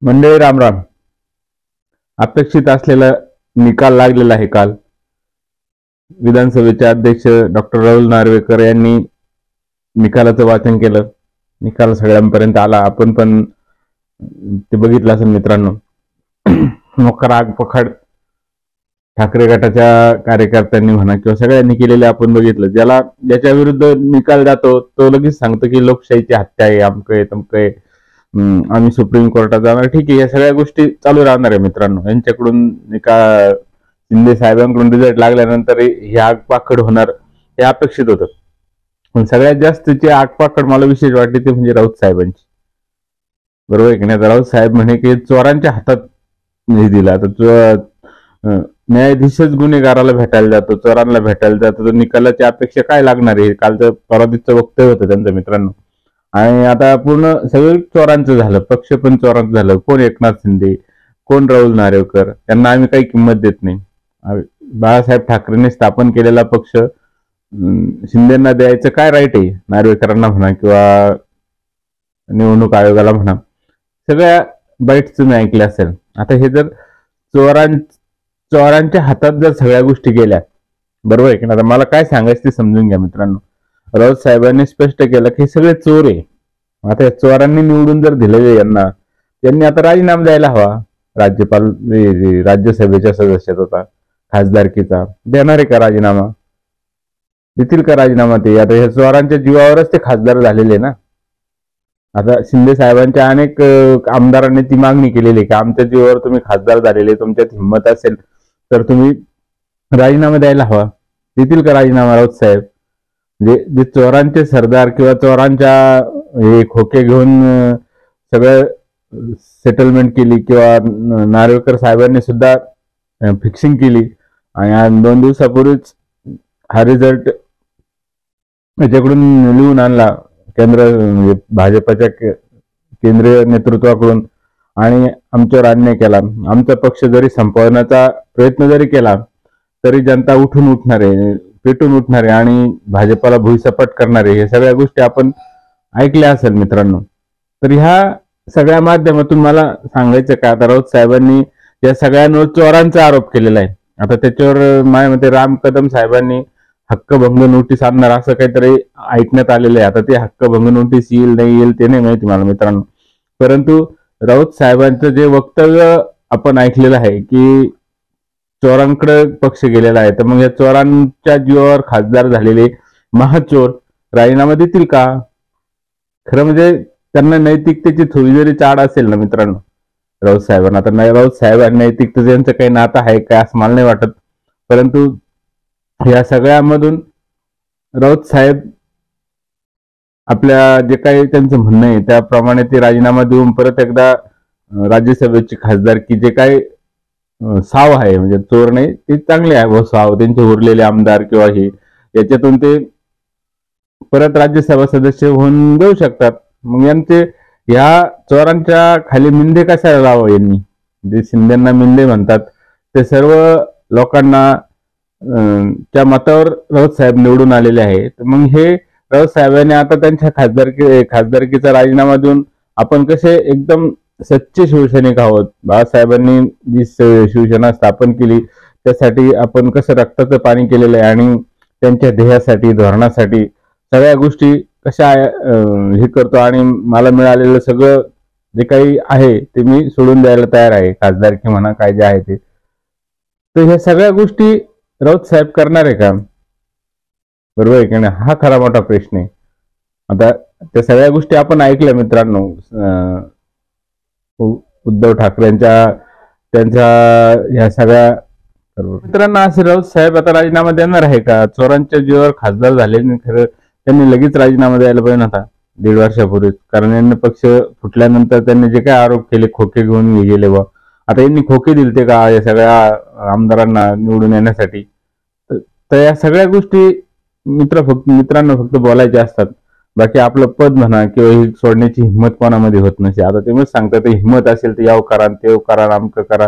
मंडळी राम राम. अपेक्षित असलेला निकाल लागलेला आहे. काल विधानसभेचे अध्यक्ष डॉक्टर राहुल नार्वेकर यांनी निकालाचं वाचन केलं. निकाल सगळ्यांपर्यंत आला. आपण पण ते बघितलं असेल मित्रांनो. मोका राग पखड ठाकरे गटाच्या कार्यकर्त्यांनी म्हणा किंवा सगळ्यांनी केलेले आपण बघितलं. ज्याच्या विरुद्ध निकाल जातो तो लगेच सांगतो की लोकशाहीची हत्या आहे, अमकं आहे तमकं आहे, आम्ही सुप्रीम कोर्टात जाणार. ठीक आहे, या सगळ्या गोष्टी चालू राहणार आहे मित्रांनो. यांच्याकडून शिंदे साहेबांकडून रिझल्ट लागल्यानंतर ही आगपाखड होणार हे अपेक्षित होतं. पण सगळ्यात जास्त जी आगपाखड मला विशेष वाटते ते म्हणजे राऊत साहेबांची. बरोबर आहे की नाही? राऊत साहेब म्हणे की चोरांच्या हातात निधी दिला. तर न्यायाधीशच गुन्हेगाराला भेटायला जातो, चोरांना भेटायला जातो, तर निकालाची अपेक्षा काय लागणार आहे? कालचं परादितचं वक्तव्य होतं त्यांचं मित्रांनो. आणि आता पूर्ण सगळं चोरांचं झालं, पक्ष पण चोरांचं झालं. कोण एकनाथ शिंदे, कोण राहुल नार्वेकर, त्यांना आम्ही काही किंमत देत नाही. बाळासाहेब ठाकरेंनी स्थापन केलेला पक्ष शिंदेना द्यायचं काय राईट आहे? नार्वेकरांना म्हणा किंवा निवडणूक आयोगाला म्हणा. सगळ्या बाईट्स तुम्ही ऐकले असेल. आता हे जर चोरांच्या हातात जर सगळ्या गोष्टी गेल्या, बरोबर आहे की नाही? मला काय सांगायचं ते समजून घ्या मित्रांनो. राऊत साहेबांनी स्पष्ट केलं की हे सगळे चोर आहे. आता या चोरांनी निवडून जर दिले यांना, त्यांनी आता राजीनामा द्यायला हवा. राज्यपाल राज्यसभेच्या सदस्यत्वाचा, खासदारकीचा देणार आहे का राजीनामा? देतील का राजीनामा ते? आता ह्या चोरांच्या जीवावरच ते खासदार झालेले ना. आता शिंदे साहेबांच्या अनेक आमदारांनी ती मागणी केलेली की आमच्या जीवावर तुम्ही खासदार झालेले, तुमच्यात हिंमत असेल तर तुम्ही राजीनामा द्यायला हवा. देतील का राजीनामा राऊत साहेब? जे चोरांचे सरदार किंवा चोरांच्या हे खोके घेऊन सगळं सेटलमेंट केली किंवा नार्वेकर साहेबांनी सुद्धा फिक्सिंग केली आणि 2 दिवसापूर्वीच हा रिझल्ट याच्याकडून लिहून आणला म्हणजे भाजपच्या केंद्रीय नेतृत्वाकडून, आणि आमच्यावर अन्याय केला. आमचा पक्ष जरी संपवण्याचा प्रयत्न जरी केला तरी जनता उठून उठणार आहे, पेटून उठणार आहे आणि भाजपाला भुईसपाट करणार आहे. हे सगळ्या गोष्टी आपण ऐकल्या असेल मित्रांनो. तर ह्या सगळ्या माध्यमातून मला सांगायचं का, आता राऊत साहेबांनी या सगळ्यांवर चोरांचा आरोप केलेला आहे. आता त्याच्यावर माझ्या मते राम कदम साहेबांनी हक्कभंग नोटीस आणणार असं काहीतरी ऐकण्यात आलेलं आहे. आता ते हक्कभंग नोटीस येईल नाही येईल ते नाही माहिती मला मित्रांनो. परंतु राऊत साहेबांचं जे वक्तव्य आपण ऐकलेलं आहे की चोरांकडे पक्ष गेलेला आहे, तर मग या चोरांच्या जीवावर खासदार झालेले महाचोर राजीनामा देतील का? खरं म्हणजे त्यांना नैतिकतेची थोडी जरी चाड असेल ना मित्रांनो राऊत साहेबांना, तर नाही, राऊत साहेब आणि नैतिकतेचं यांचं काही नातं आहे काय असं मला नाही वाटत. परंतु या सगळ्यामधून राऊत साहेब आपल्या जे काही त्यांचं म्हणणं आहे त्याप्रमाणे ते राजीनामा देऊन परत एकदा राज्यसभेची खासदारकी, जे काही साव आहे, म्हणजे चोर नाही ते चांगले आहे व साव, त्यांचे उरलेले आमदार किंवा हे, याच्यातून ते परत राज्यसभा सदस्य होऊन देऊ शकतात. मग यांचे ह्या चोरांच्या खाली मिंदे कशाला लावा? यांनी जे शिंदेना मिंदे म्हणतात ते सर्व लोकांना त्या मतावर राऊत साहेब निवडून आलेले आहे. तर मग हे राऊत साहेबांनी आता त्यांच्या खासदारकीचा राजीनामा देऊन आपण कसे एकदम सच्चे शिवसैनिक आहोत, बाळासाहेबांनी जी शिवसेना स्थापन केली त्यासाठी आपण कसं रक्ताचं पाणी केलेलं आहे आणि त्यांच्या ध्येयासाठी, धोरणासाठी सगळ्या गोष्टी कशा हे करतो आणि मला मिळालेलं सगळं जे काही आहे ते मी सोडून द्यायला तयार आहे, खासदारकी म्हणा काय जे आहे ते. तर ह्या सगळ्या गोष्टी राऊत साहेब करणार आहे का? बरोबर आहे की नाही? हा खरा मोठा प्रश्न आहे. आता त्या सगळ्या गोष्टी आपण ऐकल्या मित्रांनो. उद्धव ठाकरेंच्या त्यांच्या ह्या सगळ्या मित्रांना असे राऊत साहेब आता राजीनामा देणार आहे का? चोरांच्या जीवावर खासदार झाले, खरं त्यांनी लगेच राजीनामा द्यायला पाहिजे होता 1.5 वर्षापूर्वीच. कारण यांनी पक्ष फुटल्यानंतर त्यांनी जे काही आरोप केले, खोके घेऊन गेले व आता यांनी खोके दिलते का या सगळ्या आमदारांना निवडून येण्यासाठी? तर या सगळ्या गोष्टी मित्रांनो फक्त बोलायच्या असतात. बाकी आपलं पद म्हणा किंवा ही सोडण्याची हिंमत कोणामध्ये होत नसे. आता ते मग सांगतात हिंमत असेल तर याव करा, तेव करा, आमकं करा.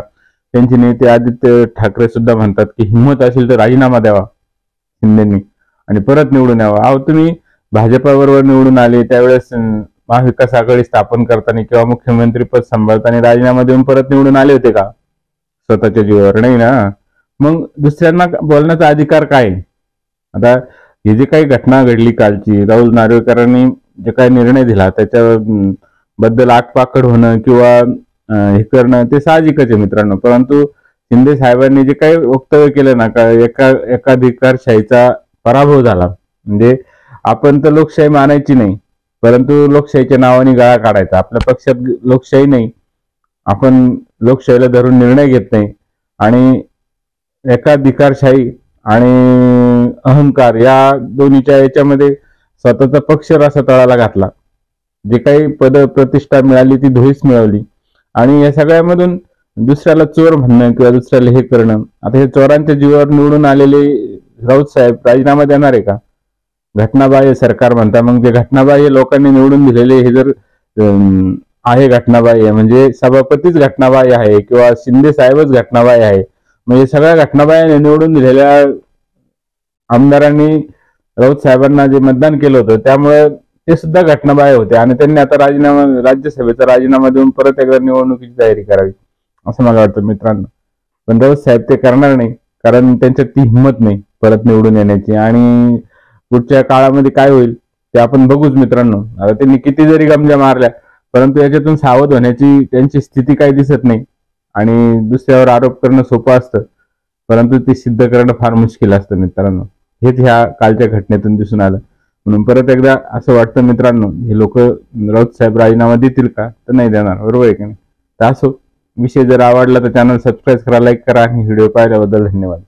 त्यांचे नेते आदित्य ठाकरे सुद्धा म्हणतात की हिंमत असेल तर राजीनामा द्यावा शिंदेनी आणि परत निवडून यावा. अहो तुम्ही भाजपाबरोबर निवडून आले त्यावेळेस महाविकास आघाडी स्थापन करताना किंवा मुख्यमंत्री पद सांभाळताना राजीनामा देऊन परत निवडून आले होते का? स्वतःच्या जीवावर नाही ना. मग दुसऱ्यांना बोलण्याचा अधिकार काय? आता ही जी काही घटना घडली कालची, राहुल नार्वेकरांनी जे काही निर्णय दिला त्याच्या बद्दल आगपाखड होणं किंवा हे करणं ते साहजिकच आहे मित्रांनो. परंतु शिंदे साहेबांनी जे काही वक्तव्य केलं ना का एकाधिकारशाहीचा पराभव झाला, म्हणजे आपण तर लोकशाही मानायची नाही, परंतु लोकशाहीच्या नावाने गळा काढायचा. आपल्या पक्षात लोकशाही नाही, आपण लोकशाहीला धरून निर्णय घेत नाही आणि एकाधिकारशाही आणि अहंकार या दोन्हीच्या याच्यामध्ये स्वतःचा पक्ष रसा तळाला घातला. जे काही पद प्रतिष्ठा मिळाली ती धुळीच मिळवली आणि या सगळ्यामधून दुसऱ्याला चोर म्हणणं किंवा दुसऱ्याला हे करणं. आता हे चोरांच्या जीवावर निवडून आलेले राऊत साहेब राजीनामा देणार आहे का? घटनाबाह्य सरकार म्हणता, मग जे घटनाबाह्य लोकांनी निवडून दिलेले हे जर आहे घटनाबाह्य, म्हणजे सभापतीच घटनाबाह्य आहे किंवा शिंदे साहेबच घटनाबाह्य आहे, म्हणजे सगळ्या घटनाबाह्याने निवडून दिलेल्या आमदारांनी राऊत साहेबांना जे मतदान केलं होतं त्यामुळे ते सुद्धा घटनाबाह्य होते आणि त्यांनी आता राज्यसभेचा राजीनामा देऊन परत एकदा निवडणुकीची तयारी करावी असं मला वाटतं मित्रांनो. पण राऊत साहेब ते करणार नाही, कारण त्यांच्यात ती हिंमत नाही परत निवडून येण्याची. आणि पुढच्या काळामध्ये काय होईल ते आपण बघूच मित्रांनो. आता त्यांनी किती जरी गमजा मारल्या परंतु याच्यातून सावध होण्याची त्यांची स्थिती काही दिसत नाही. आणि दुसऱ्यावर आरोप करणं सोपं असतं, परंतु ते सिद्ध करणं फार मुश्किल असतं मित्रांनो. हेच ह्या कालच्या घटनेतून दिसून आलं. म्हणून परत एकदा असं वाटतं मित्रांनो, हे लोक राऊत साहेब राजीनामा देतील का? तर नाही देणार, बरोबर आहे की नाही? तर असो, विषय जर आवडला तर चॅनल सबस्क्राईब करा, लाईक करा आणि व्हिडिओ पाहिल्याबद्दल धन्यवाद.